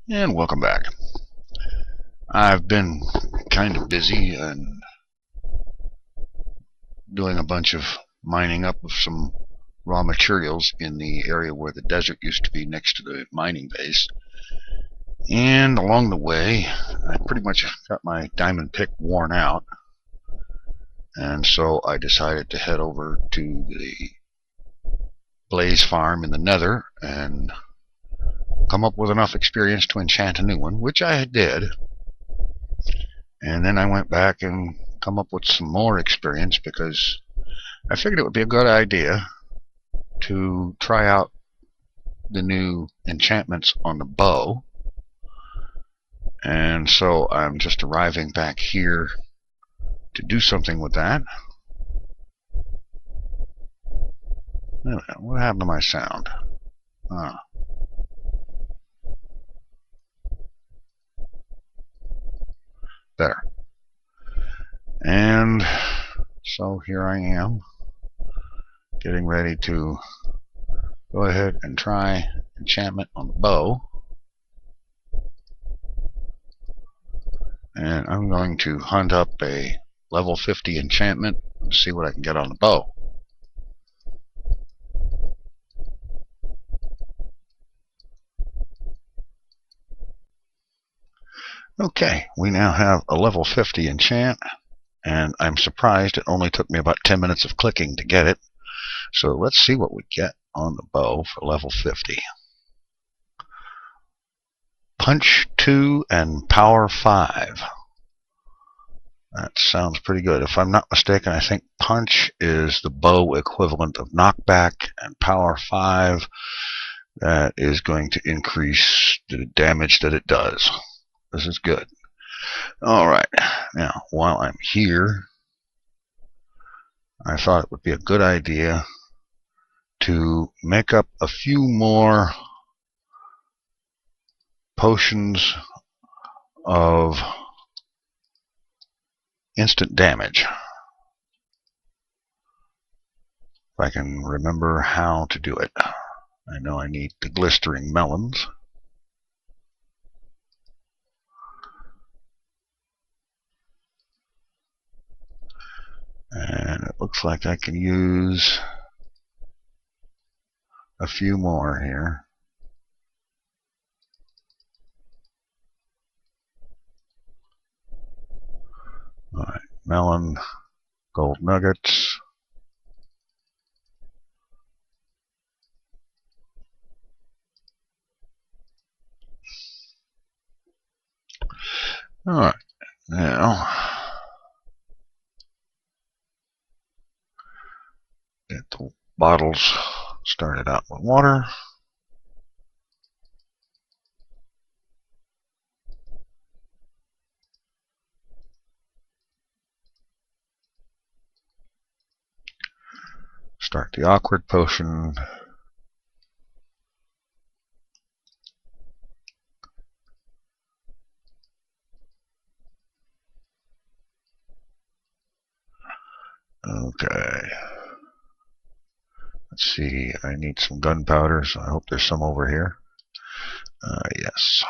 And welcome back. I've been kind of busy and doing a bunch of mining up of some raw materials in the area where the desert used to be next to the mining base. And along the way, I pretty much got my diamond pick worn out. And so I decided to head over to the Blaze farm in the Nether and come up with enough experience to enchant a new one, which I did. And then I went back and come up with some more experience because I figured it would be a good idea to try out the new enchantments on the bow. And so I'm just arriving back here to do something with that. What happened to my sound? Better. And so here I am, getting ready to go ahead and try enchantment on the bow. And I'm going to hunt up a level 50 enchantment and see what I can get on the bow. Okay, we now have a level 50 enchant, and I'm surprised it only took me about 10 minutes of clicking to get it. So let's see what we get on the bow for level 50. Punch 2 and Power 5. That sounds pretty good. If I'm not mistaken, I think Punch is the bow equivalent of Knockback, and Power 5, that is going to increase the damage that it does. This is good. Alright, now while I'm here, I thought it would be a good idea to make up a few more potions of instant damage. If I can remember how to do it. I know I need the glistering melons. And it looks like I can use a few more here. Alright, melon, gold nuggets. Alright, now get the bottles started out with water. Start the awkward potion. Okay. Let's see, I need some gunpowder, so I hope there's some over here. Yes.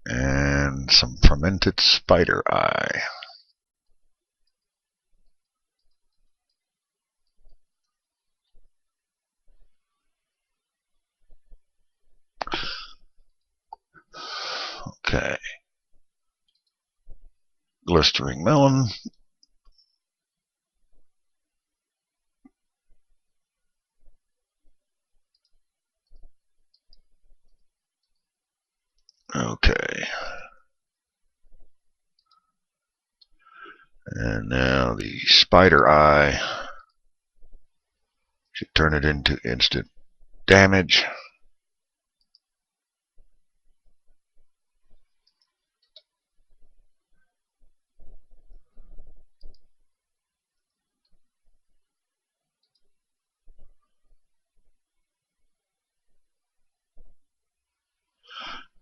And some fermented spider eye. Okay. Glistering melon. Okay. And now the spider eye should turn it into instant damage.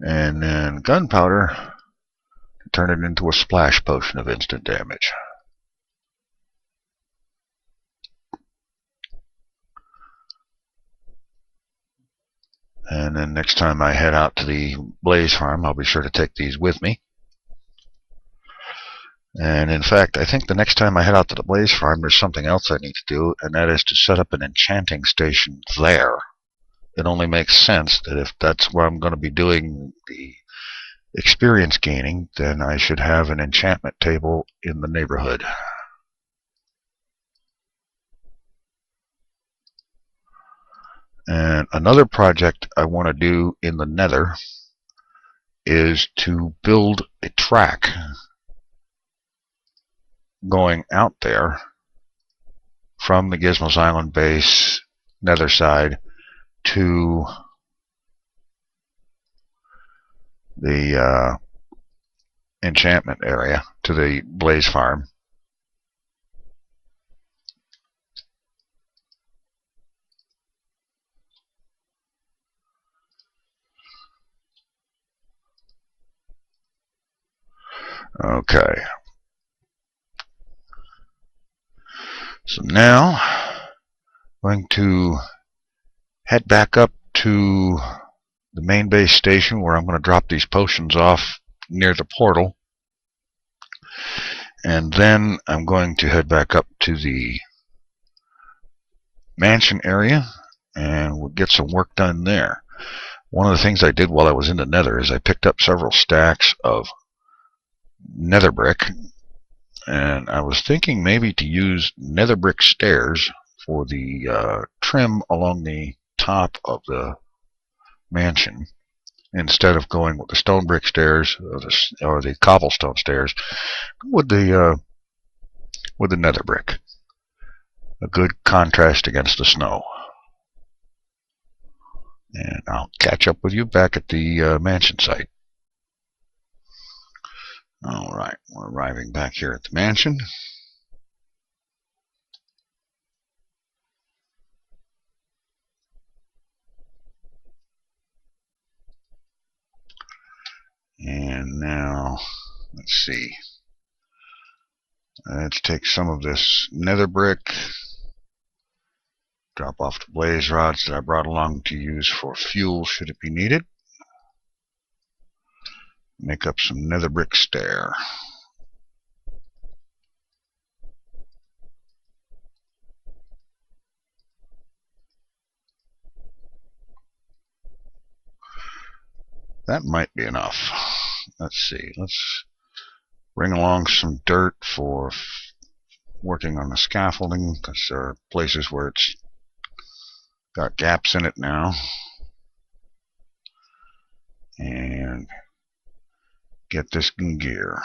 And then gunpowder to turn it into a splash potion of instant damage. And then next time I head out to the Blaze Farm, I'll be sure to take these with me. And in fact, I think the next time I head out to the Blaze Farm, there's something else I need to do, and that is to set up an enchanting station there. It only makes sense that if that's where I'm going to be doing the experience gaining, then I should have an enchantment table in the neighborhood. And another project I want to do in the Nether is to build a track going out there from the Gizmos Island base Nether side to the enchantment area, to the Blaze Farm. Okay. So now I'm going to head back up to the main base station where I'm going to drop these potions off near the portal. And then I'm going to head back up to the mansion area and we'll get some work done there. One of the things I did while I was in the Nether is I picked up several stacks of Netherbrick, and I was thinking maybe to use Netherbrick stairs for the trim along the top of the mansion instead of going with the stone brick stairs or the cobblestone stairs with the Netherbrick. A good contrast against the snow. And I'll catch up with you back at the mansion site. Alright, we're arriving back here at the mansion. And now, let's see. Let's take some of this nether brick, drop off the blaze rods that I brought along to use for fuel should it be needed. Make up some nether brick stair. That might be enough. Let's see. Let's bring along some dirt for working on the scaffolding, because there are places where it's got gaps in it now. And get this in gear.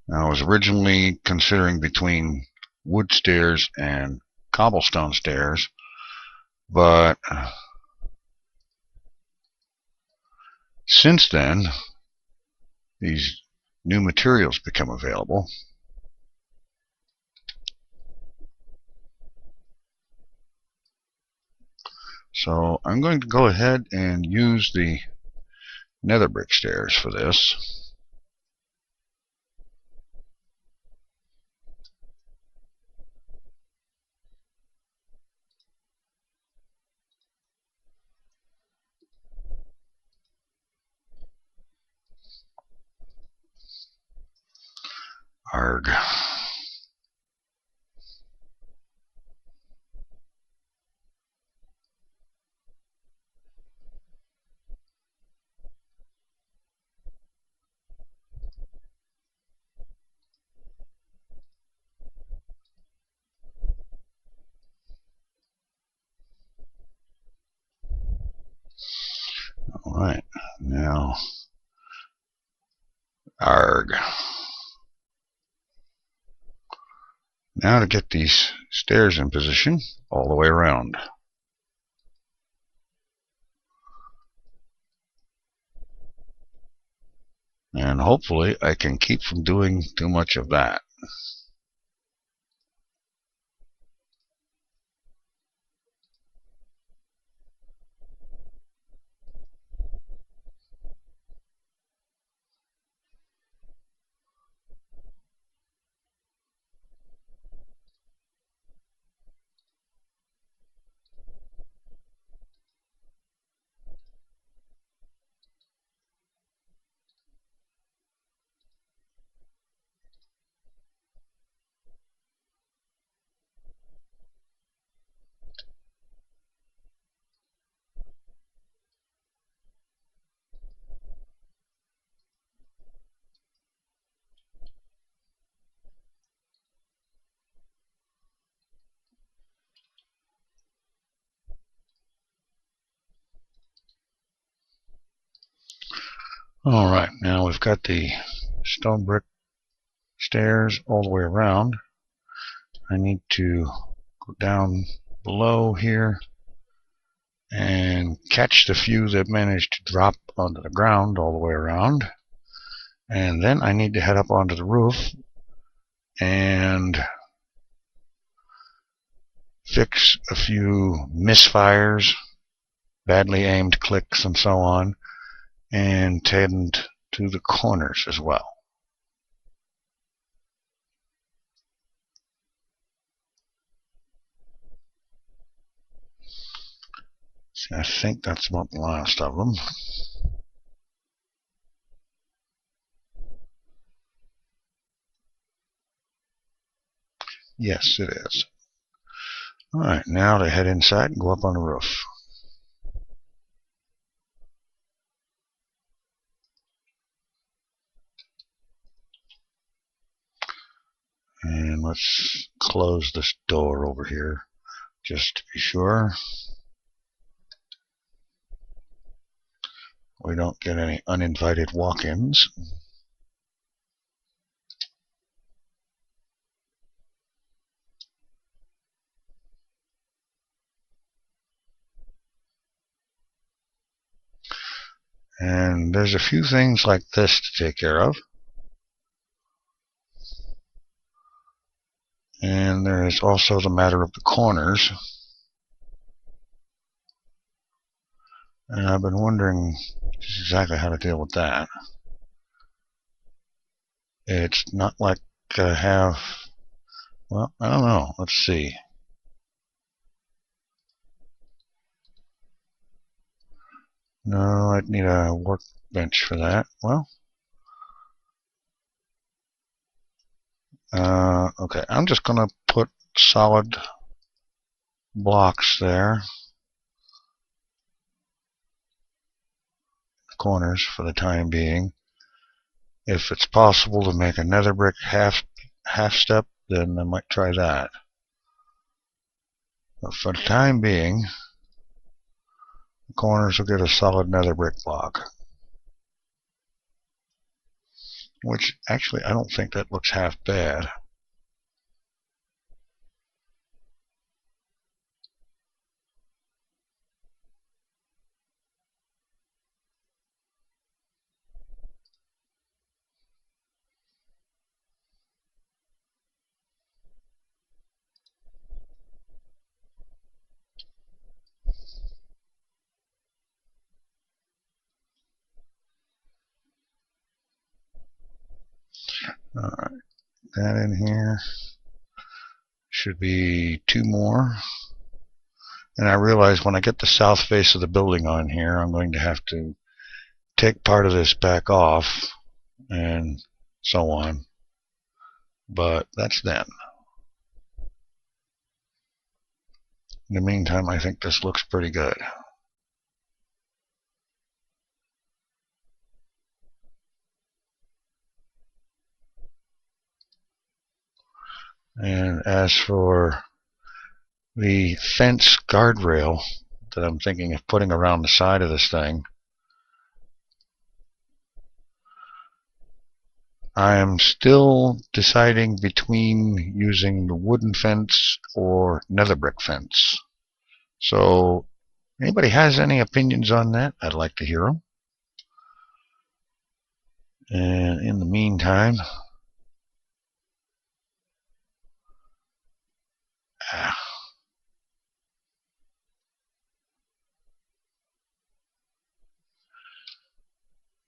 Now, I was originally considering between wood stairs and cobblestone stairs, but since then, these new materials become available. So I'm going to go ahead and use the nether brick stairs for this. Arg. Alright, now, arg. Now to get these stairs in position all the way around. And hopefully I can keep from doing too much of that. Alright, now we've got the stone brick stairs all the way around. I need to go down below here and catch the few that managed to drop onto the ground all the way around. And then I need to head up onto the roof and fix a few misfires, badly aimed clicks, and so on, and tend to the corners as well. See, I think that's about the last of them. Yes, it is. Alright, now to head inside and go up on the roof. And let's close this door over here just to be sure we don't get any uninvited walk-ins. And there's a few things like this to take care of. And there is also the matter of the corners. And I've been wondering just exactly how to deal with that. It's not like I have, well, I don't know. Let's see. No, I'd need a workbench for that. Well, okay, I'm just going to put solid blocks there, corners for the time being. If it's possible to make a Netherbrick half step, then I might try that. But for the time being, the corners will get a solid Netherbrick block. Which, actually, I don't think that looks half bad. Alright, that in here. Should be two more. And I realize when I get the south face of the building on here, I'm going to have to take part of this back off and so on. But that's then. In the meantime, I think this looks pretty good. And as for the fence guardrail that I'm thinking of putting around the side of this thing, I am still deciding between using the wooden fence or Netherbrick fence. So, anybody has any opinions on that? I'd like to hear them. And in the meantime,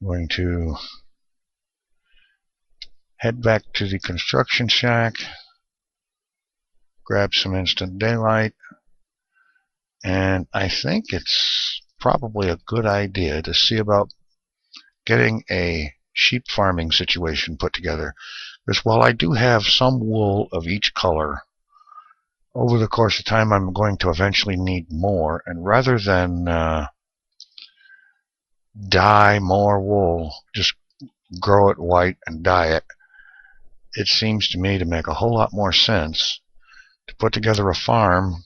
I'm going to head back to the construction shack, grab some instant daylight, and I think it's probably a good idea to see about getting a sheep farming situation put together. Because while I do have some wool of each color, over the course of time I'm going to eventually need more, and rather than dye more wool, just grow it white and dye it, it seems to me to make a whole lot more sense to put together a farm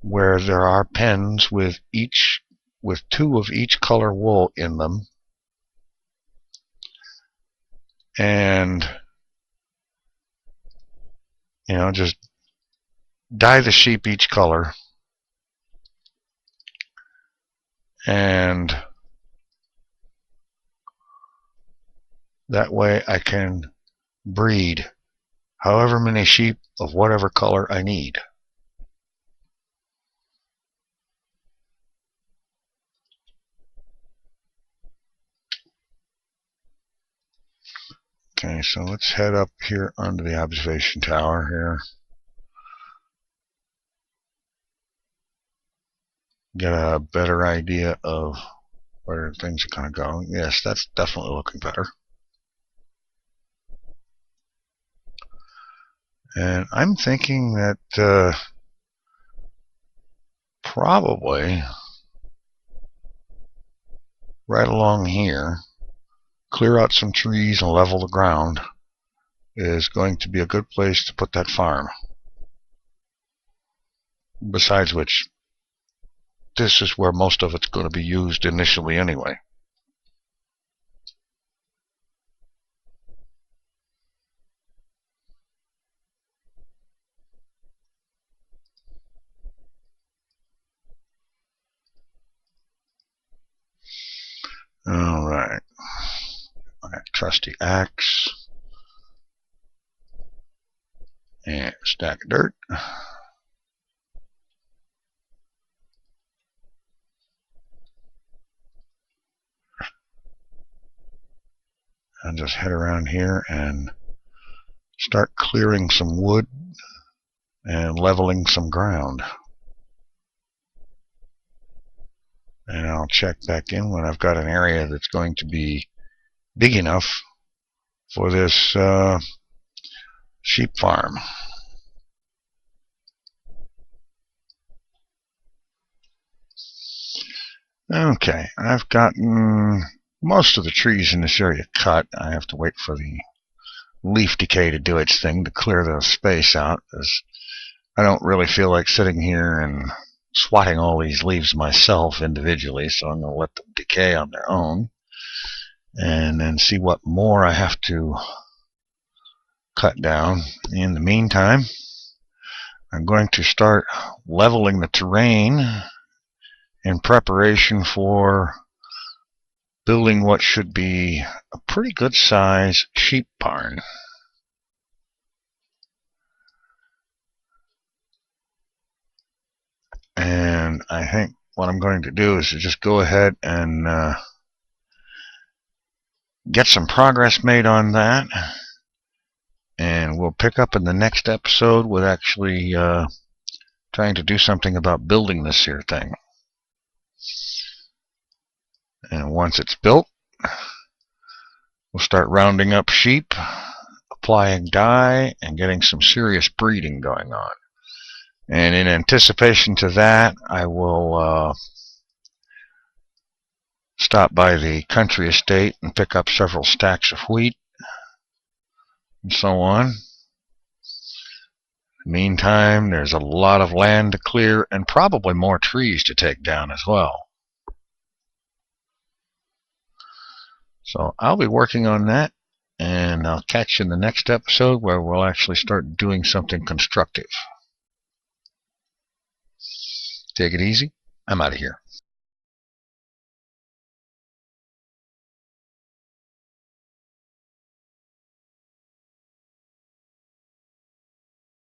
where there are pens with two of each color wool in them, and just dye the sheep each color, and that way I can breed however many sheep of whatever color I need. Okay, so let's head up here under the observation tower here. Get a better idea of where things are going to go. Yes, that's definitely looking better. And I'm thinking that probably right along here, clear out some trees and level the ground is going to be a good place to put that farm. Besides which, this is where most of it's going to be used initially anyway. Alright. My trusty axe. And a stack of dirt. And just head around here and start clearing some wood and leveling some ground. And I'll check back in when I've got an area that's going to be big enough for this sheep farm. Okay, I've gotten most of the trees in this area cut. I have to wait for the leaf decay to do its thing to clear the space out, because I don't really feel like sitting here and swatting all these leaves myself individually, so I'm going to let them decay on their own and then see what more I have to cut down. In the meantime, I'm going to start leveling the terrain in preparation for building what should be a pretty good size sheep barn. And I think what I'm going to do is to just go ahead and get some progress made on that, and we'll pick up in the next episode with actually trying to do something about building this here thing. And once it's built, we'll start rounding up sheep, applying dye, and getting some serious breeding going on. And in anticipation to that, I will stop by the country estate and pick up several stacks of wheat and so on. Meantime, there's a lot of land to clear and probably more trees to take down as well. So I'll be working on that, and I'll catch you in the next episode where we'll actually start doing something constructive. Take it easy. I'm out of here.